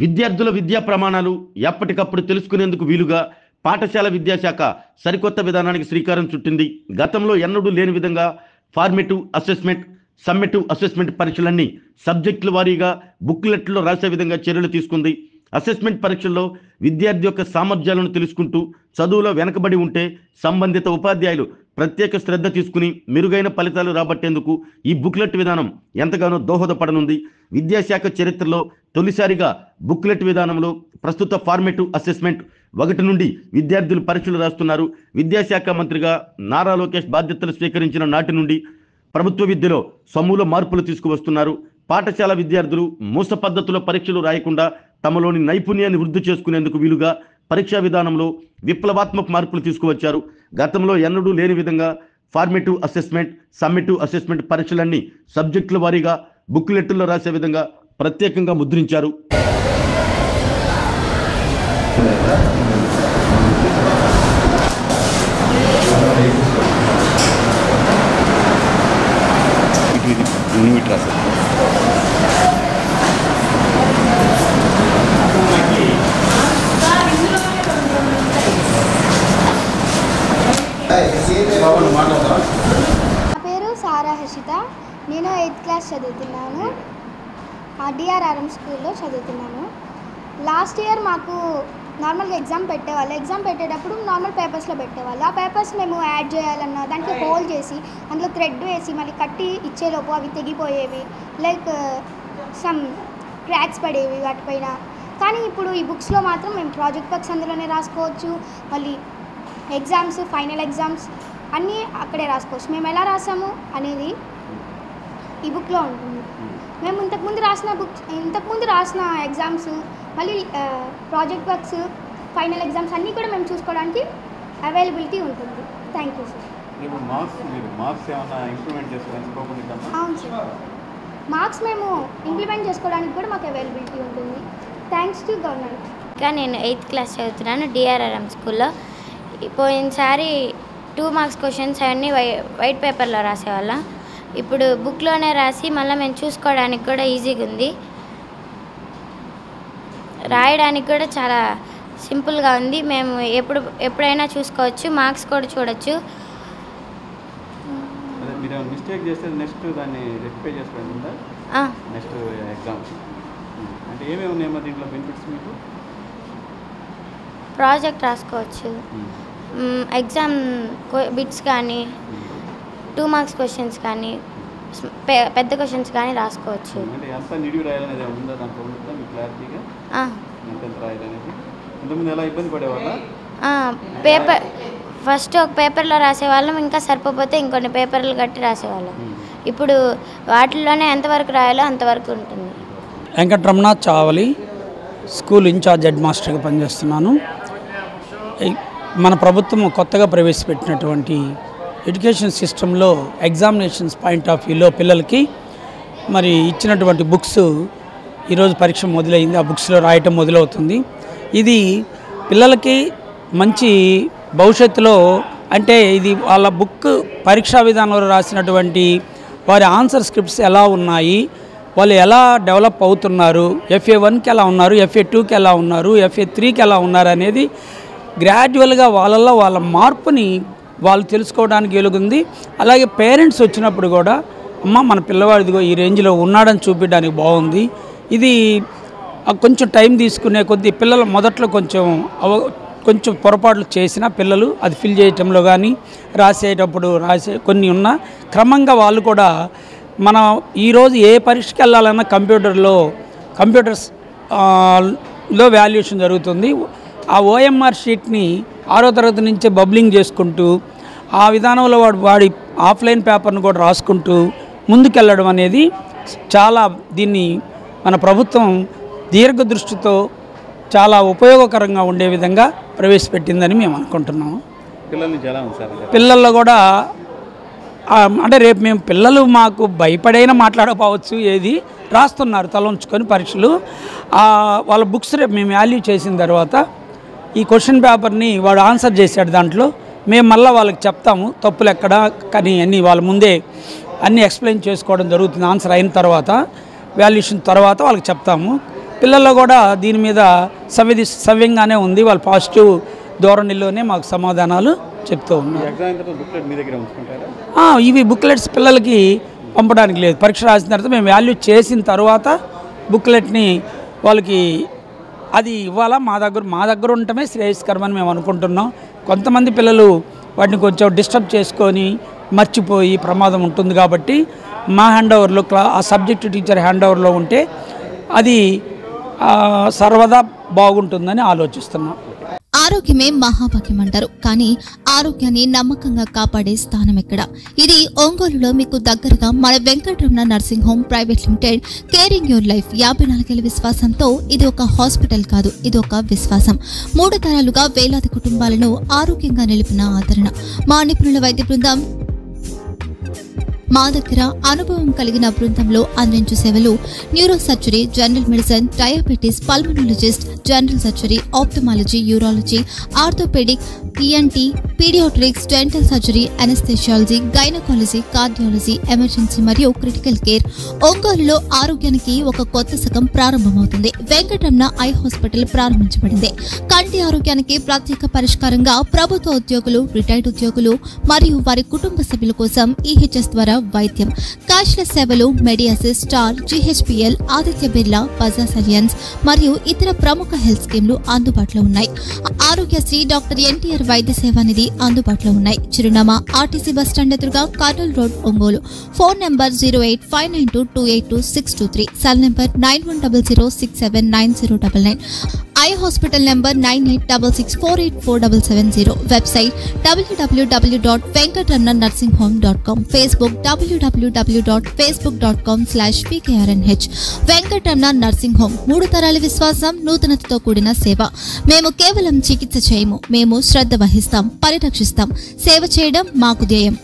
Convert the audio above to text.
విద్యార్థుల విద్యా ప్రమాణాలు ఎప్పటికప్పుడు తెలుసుకునేందుకు వీలుగా పాఠశాల విద్యాశాఖ సరికొత్త విధానానికి శ్రీకారం చుట్టింది. గతంలో ఎన్నడూ లేని విధంగా ఫార్మేటివ్ అసెస్మెంట్, సమ్మేటివ్ అసెస్మెంట్ పరీక్షలన్నీ సబ్జెక్టుల వారీగా బుక్లెట్లో రాసే విధంగా చర్యలు తీసుకుంది. అసెస్మెంట్ పరీక్షల్లో విద్యార్థి యొక్క సామర్థ్యాలను తెలుసుకుంటూ చదువులో వెనకబడి ఉంటే సంబంధిత ఉపాధ్యాయులు ప్రత్యేక శ్రద్ధ తీసుకుని మెరుగైన ఫలితాలు రాబట్టేందుకు ఈ బుక్లెట్ విధానం ఎంతగానో దోహదపడనుంది. విద్యాశాఖ చరిత్రలో తొలిసారిగా బుక్లెట్ విధానంలో ప్రస్తుత ఫార్మేటివ్ అసెస్మెంట్ 1 నుండి విద్యార్థులు పరీక్షలు రాస్తున్నారు. విద్యాశాఖ మంత్రిగా నారా లోకేష్ బాధ్యతలు స్వీకరించిన నాటి నుండి ప్రభుత్వ విద్యలో సమూల మార్పులు తీసుకువస్తున్నారు. పాఠశాల విద్యార్థులు మూస పద్ధతిలో పరీక్షలు రాయకుండా తమలోని నైపుణ్యాన్ని వృద్ధి చేసుకునేందుకు వీలుగా పరీక్షా విధానంలో విప్లవాత్మక మార్పులు తీసుకువచ్చారు. గతంలో ఎన్నడూ లేని విధంగా ఫార్మేటివ్ అసెస్మెంట్, సమ్మేటివ్ అసెస్మెంట్ పరీక్షలన్నీ సబ్జెక్టుల వారీగా బుక్లెట్లో రాసే విధంగా ప్రత్యేకంగా ముద్రించారు. నా పేరు సారా హర్షిత. నేను 8th క్లాస్ చదువుతున్నాను. డిఆర్ఆర్ఎం స్కూల్లో చదువుతున్నాను. లాస్ట్ ఇయర్ మాకు నార్మల్గా ఎగ్జామ్ పెట్టేవాళ్ళు. ఎగ్జామ్ పెట్టేటప్పుడు నార్మల్ పేపర్స్లో పెట్టేవాళ్ళు. ఆ పేపర్స్ మేము యాడ్ చేయాలన్నా దాంట్లో హోల్ చేసి అందులో థ్రెడ్ వేసి మళ్ళీ కట్టి ఇచ్చేలోపు అవి తెగిపోయేవి, లైక్ సమ్ క్రాక్స్ పడేవి వాటిపైన. కానీ ఇప్పుడు ఈ బుక్స్లో మాత్రం మేము ప్రాజెక్ట్ వర్క్స్ అందులోనే రాసుకోవచ్చు. మళ్ళీ ఎగ్జామ్స్, ఫైనల్ ఎగ్జామ్స్ అన్నీ అక్కడే రాసుకోవచ్చు. మేము ఎలా రాసాము అనేది ఈ బుక్లో ఉంటుంది. మేము ఇంతకుముందు రాసిన ఎగ్జామ్స్, మళ్ళీ ప్రాజెక్ట్ వర్క్స్, ఫైనల్ ఎగ్జామ్స్ అన్నీ కూడా మేము చూసుకోవడానికి అవైలబిలిటీ ఉంటుంది. Thank you sir. అవును సార్, మార్క్స్ మేము ఇంప్లిమెంట్ చేసుకోవడానికి కూడా మాకు అవైలబిలిటీ ఉంటుంది. Thanks to government. ఇంకా నేను 8th క్లాస్ చదువుతున్నాను డిఆర్ఆర్ఎం స్కూల్లో. పోయినసారి 2 మార్క్స్ క్వశ్చన్స్ అవన్నీ వైట్ పేపర్లో రాసేవాళ్ళం. ఇప్పుడు బుక్లోనే రాసి మళ్ళీ మేము చూసుకోవడానికి కూడా ఈజీగా ఉంది. రాయడానికి కూడా చాలా సింపుల్గా ఉంది. మేము ఎప్పుడైనా చూసుకోవచ్చు, మార్క్స్ కూడా చూడొచ్చు. మిస్టేక్ చేస్తే నెక్స్ట్ దాన్ని రెక్టిఫై చేసుకోవడం నెక్స్ట్ ఎగ్జామ్ అంటే ఏమేమి ఉన్నాయమ్మా దీంట్లో బెనిఫిట్స్ మీకు? ప్రాజెక్ట్ రాసుకోవచ్చు, ఎగ్జామ్ బిట్స్ కానీ, 2 మార్క్స్ క్వశ్చన్స్ కానీ, పెద్ద క్వశ్చన్స్ కానీ రాసుకోవచ్చు. అంటే ఎంత నిడివి రాయాలనేది ఉందా దాంట్లో? ఉంటుందా మీకు క్లారిటీగా ఎంత రాయాలనేది? ఇంతకుముందు ఎలా ఇబ్బంది పడేవాళ్ళ? పేపర్ ఫస్ట్ ఒక పేపర్లో రాసేవాళ్ళం, ఇంకా సరిపోతే ఇంకొన్ని పేపర్లు కట్టి రాసేవాళ్ళం. ఇప్పుడు వాటిల్లోనే ఎంతవరకు రాయాలో అంతవరకు ఉంటుంది. Venkataramana Chavali, school in-charge head మాస్టర్గా పనిచేస్తున్నాను. మన ప్రభుత్వం కొత్తగా ప్రవేశపెట్టినటువంటి ఎడ్యుకేషన్ సిస్టంలో ఎగ్జామినేషన్స్ పాయింట్ ఆఫ్ వ్యూలో పిల్లలకి మరి ఇచ్చినటువంటి బుక్స్ ఈరోజు పరీక్ష మొదలైంది. ఆ బుక్స్లో రాయటం మొదలవుతుంది. ఇది పిల్లలకి మంచి భవిష్యత్తులో, అంటే ఇది వాళ్ళ బుక్ పరీక్షా విధానంలో రాసినటువంటి వారి ఆన్సర్ స్క్రిప్ట్స్ ఎలా ఉన్నాయి, వాళ్ళు ఎలా డెవలప్ అవుతున్నారు, FA1కి ఎలా ఉన్నారు, FA2కి ఎలా ఉన్నారు, FA3కి ఎలా ఉన్నారు అనేది గ్రాడ్యువల్గా వాళ్ళల్లో వాళ్ళ మార్పుని వాళ్ళు తెలుసుకోవడానికి వెలుగుంది. అలాగే పేరెంట్స్ వచ్చినప్పుడు కూడా మన పిల్లవాడిదిగో ఈ రేంజ్లో ఉన్నాడని చూపించడానికి బాగుంది. ఇది కొంచెం టైం తీసుకునే కొద్దీ పిల్లలు మొదట్లో కొంచెం పొరపాట్లు చేసిన పిల్లలు అది ఫిల్ చేయటంలో కానీ రాసేటప్పుడు కొన్ని ఉన్నా క్రమంగా వాళ్ళు కూడా మనం ఈరోజు ఏ పరీక్షకి వెళ్ళాలన్నా కంప్యూటర్స్లో వాల్యుయేషన్ జరుగుతుంది. ఆ OMR షీట్ని 6వ తరగతి నుంచే బబ్లింగ్ చేసుకుంటూ ఆ విధానంలో వాడి ఆఫ్లైన్ పేపర్ను కూడా రాసుకుంటూ ముందుకెళ్ళడం అనేది చాలా దీన్ని మన ప్రభుత్వం దీర్ఘదృష్టితో చాలా ఉపయోగకరంగా ఉండే విధంగా ప్రవేశపెట్టిందని మేము అనుకుంటున్నాము. పిల్లల్లో కూడా అంటే రేపు మేము పిల్లలు మాకు భయపడైనా మాట్లాడకపోవచ్చు, ఏది రాస్తున్నారు తల ఉంచుకొని పరీక్షలు. వాళ్ళ బుక్స్ రేపు మేము వాల్యూ చేసిన తర్వాత ఈ క్వశ్చన్ పేపర్ని వాడు ఆన్సర్ చేశాడు, దాంట్లో మేము మళ్ళీ వాళ్ళకి చెప్తాము తప్పులు ఎక్కడ కానీ అన్నీ వాళ్ళ ముందే అన్నీ ఎక్స్ప్లెయిన్ చేసుకోవడం జరుగుతుంది. ఆన్సర్ అయిన తర్వాత వాల్యుయేషన్ తర్వాత వాళ్ళకి చెప్తాము. పిల్లల్లో కూడా దీని మీద సవ్యంగానే ఉంది. వాళ్ళు పాజిటివ్ ధోరణిలోనే మాకు సమాధానాలు చెప్తూ ఉన్నారు. ఎగ్జామ్ తర్వాత బుక్లెట్ మీ దగ్గర ఉంచుకుంటారా? ఇవి బుక్లెట్స్ పిల్లలకి పంపడానికి లేదు. పరీక్ష రాసిన తర్వాత మేము వాల్యూ చేసిన తర్వాత బుక్లెట్ని వాళ్ళకి అది ఇవ్వాలా, మా దగ్గర ఉండటమే శ్రేయస్కరమని మేము అనుకుంటున్నాం. కొంతమంది పిల్లలు వాటిని కొంచెం డిస్టర్బ్ చేసుకొని మర్చిపోయి ప్రమాదం ఉంటుంది కాబట్టి మా హ్యాండ్ ఓవర్లో ఆ సబ్జెక్టు టీచర్ హ్యాండ్ ఓవర్లో ఉంటే అది సర్వదా బాగుంటుందని ఆలోచిస్తున్నాం. ఆరోగ్యమే మహాభాగ్యం అంటారు, కానీ ఆరోగ్యాన్ని నమ్మకంగా కాపాడే స్థానం ఎక్కడ? ఇది ఒంగోలులో మీకు దగ్గరగా మన Venkataramana nursing home private limited. Caring your life 54 ఏళ్ల విశ్వాసంతో ఇది ఒక హాస్పిటల్ కాదు, ఇది ఒక విశ్వాసం. 3 తరాలుగా వేలాది కుటుంబాలను ఆరోగ్యంగా నిలిపిన ఆదరణ. మా నిపుణుల వైద్య బృందం మా దగ్గర అనుభవం కలిగిన బృందంలో అందించే సేవలు neuro surgery, general medicine, diabetes, pulmonologist, general surgery, ophthalmology, urology, orthopaedic, ENT, paediatrics, dental surgery, anaesthesiology, gynaecology, cardiology, emergency మరియు క్రిటికల్ కేర్. ఒంగోలులో ఆరోగ్యానికి ఒక కొత్త శకం ప్రారంభమవుతుంది. వెంకటరమణ ఐ హాస్పిటల్ ప్రారంభించబడింది. కంటి ఆరోగ్యానికి ప్రత్యేక పరిష్కారంగా ప్రభుత్వ ఉద్యోగులు, రిటైర్డ్ ఉద్యోగులు మరియు వారి కుటుంబ సభ్యుల కోసం ఈహెచ్ఎస్ ద్వారా వైద్యం. క్యాష్లెస్ సేవలు Medi Assist, Star, GHPL, Aditya Birla, Bajaj Allianz మరియు ఇతర ప్రముఖ హెల్త్ స్కీమ్లు అందుబాటులో ఉన్నాయి. ఆరోగ్యశ్రీ, డాక్టర్ ఎన్టీఆర్ వైద్య సేవా నిధి అందుబాటులో ఉన్నాయి. చిరునామా ఆర్టీసీ బస్టాండ్ ఎదురుగా, Kurnool road, Ongole. Phone number 08592282623, cell number 9100679099. Eye hospital number 9866484770. Website www.venkatramanarsinghome.com. Facebook www.facebook.com/pkrnh. Venkataramana nursing home 3 తరాల విశ్వాసం, నూతనతతో కూడిన సేవ. మేము కేవలం చికిత్స చేయము, మేము శ్రద్ధ వహిస్తాం, పరిరక్షిస్తాం. సేవ చేయడం మాకు ధ్యేయం.